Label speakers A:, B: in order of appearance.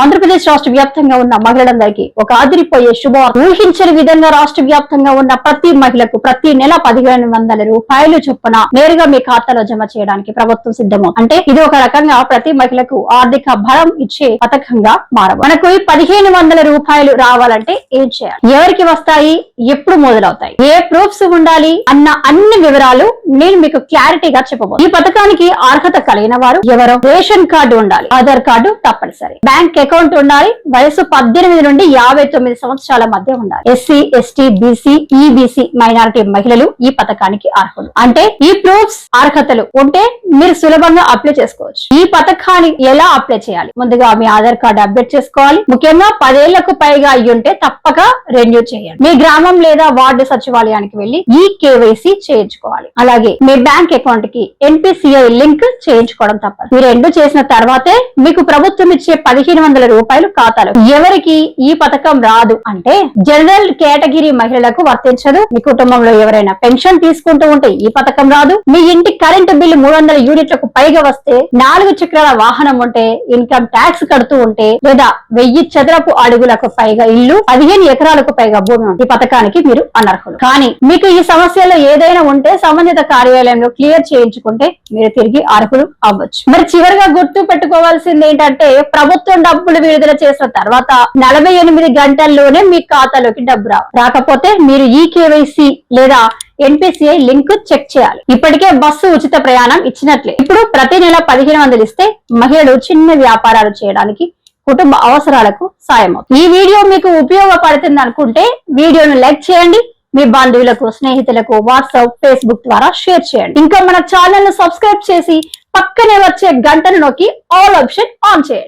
A: ఆంధ్రప్రదేశ్ రాష్ట్ర వ్యాప్తంగా ఉన్న మహిళలందరికీ ఒక ఆదిరిపోయే శుభవార్త. ఊహించని విధంగా రాష్ట్ర వ్యాప్తంగా ఉన్న ప్రతి మహిళకు ప్రతి నెల 1500 రూపాయలు చొప్పున నేరుగా మీ ఖాతాలో జమ చేయడానికి ప్రభుత్వం సిద్ధమవుతుంది. అంటే ఇది ఒక రకంగా ప్రతి మహిళకు ఆర్థిక బలం ఇచ్చే పథకంగా మారదు. మనకు 1500 రూపాయలు రావాలంటే ఏం చేయాలి, ఎవరికి వస్తాయి, ఎప్పుడు మొదలవుతాయి, ఏ ప్రూఫ్స్ ఉండాలి అన్న అన్ని వివరాలు నేను మీకు క్లారిటీగా చెప్పబోతున్నాను. ఈ పథకానికి అర్హత కలిగిన వారు ఎవరో రేషన్ కార్డు ఉండాలి, ఆధార్ కార్డు తప్పనిసరి, బ్యాంక్ అకౌంట్ ఉండాలి, వయసు 18 నుండి 59 సంవత్సరాల మధ్య ఉండాలి. SC, ST, BC, EBC minority మహిళలు ఈ పథకానికి అర్హులు. అంటే ఈ ప్రూఫ్స్ అర్హతలు ఉంటే మీరు సులభంగా అప్లై చేసుకోవచ్చు. ఈ పథకాన్ని ఎలా అప్లై చేయాలి? ముందుగా మీ ఆధార్ కార్డు అప్డేట్ చేసుకోవాలి. ముఖ్యంగా 10 ఏళ్లకు పైగా అయ్యుంటే తప్పక రెన్యూ చేయండి. మీ గ్రామం లేదా వార్డు సచివాలయానికి వెళ్లి ఈ కేవైసీ చేయించుకోవాలి. అలాగే మీ బ్యాంక్ అకౌంట్ కి ఎన్పిసిఐ లింక్ చేయించుకోవడం తప్పదు. ఈ రెండు చేసిన తర్వాతే మీకు ప్రభుత్వం ఇచ్చే 1500 రూపాయలు ఖాతాలో. ఎవరికి ఈ పథకం రాదు అంటే జనరల్ కేటగిరీ మహిళలకు వర్తించదు. మీ కుటుంబంలో ఎవరైనా పెన్షన్ తీసుకుంటూ ఉంటే ఈ పథకం రాదు. మీ ఇంటి కరెంటు బిల్లు 300 యూనిట్లకు పైగా వస్తే, 4 చక్రాల వాహనం ఉంటే, ఇన్కమ్ ట్యాక్స్ కడుతూ ఉంటే, లేదా 1000 చదరపు అడుగులకు పైగా ఇల్లు, 15 ఎకరాలకు పైగా భూమి ఉంటే ఈ పథకానికి మీరు అనర్హులు. కానీ మీకు ఈ సమస్యలో ఏదైనా ఉంటే సంబంధిత కార్యాలయంలో క్లియర్ చేయించుకుంటే మీరు తిరిగి అర్హులు అవ్వచ్చు. మరి చివరిగా గుర్తు పెట్టుకోవాల్సింది ఏంటంటే ప్రభుత్వం డబ్బులు విడుదల చేసిన తర్వాత 48 గంటల్లోనే మీ ఖాతాలోకి డబ్బు రాకపోతే మీరు ఈ కేవైసీ లేదా ఎన్పిసిఐ లింక్ చెక్ చేయాలి. ఇప్పటికే బస్సు ఉచిత ప్రయాణం ఇచ్చినట్లే ఇప్పుడు ప్రతి నెల 1500 ఇస్తే మహిళలు చిన్న వ్యాపారాలు చేయడానికి, కుటుంబ అవసరాలకు సాయం అవుతుంది. ఈ వీడియో మీకు ఉపయోగపడుతుంది అనుకుంటే వీడియోను లైక్ చేయండి. మీ బంధువులకు, స్నేహితులకు వాట్సాప్, ఫేస్బుక్ ద్వారా షేర్ చేయండి. ఇంకా మన ఛానల్ ను సబ్స్క్రైబ్ చేసి పక్కనే వచ్చే గంటను నొక్కి ఆల్ ఆప్షన్ ఆన్ చేయండి.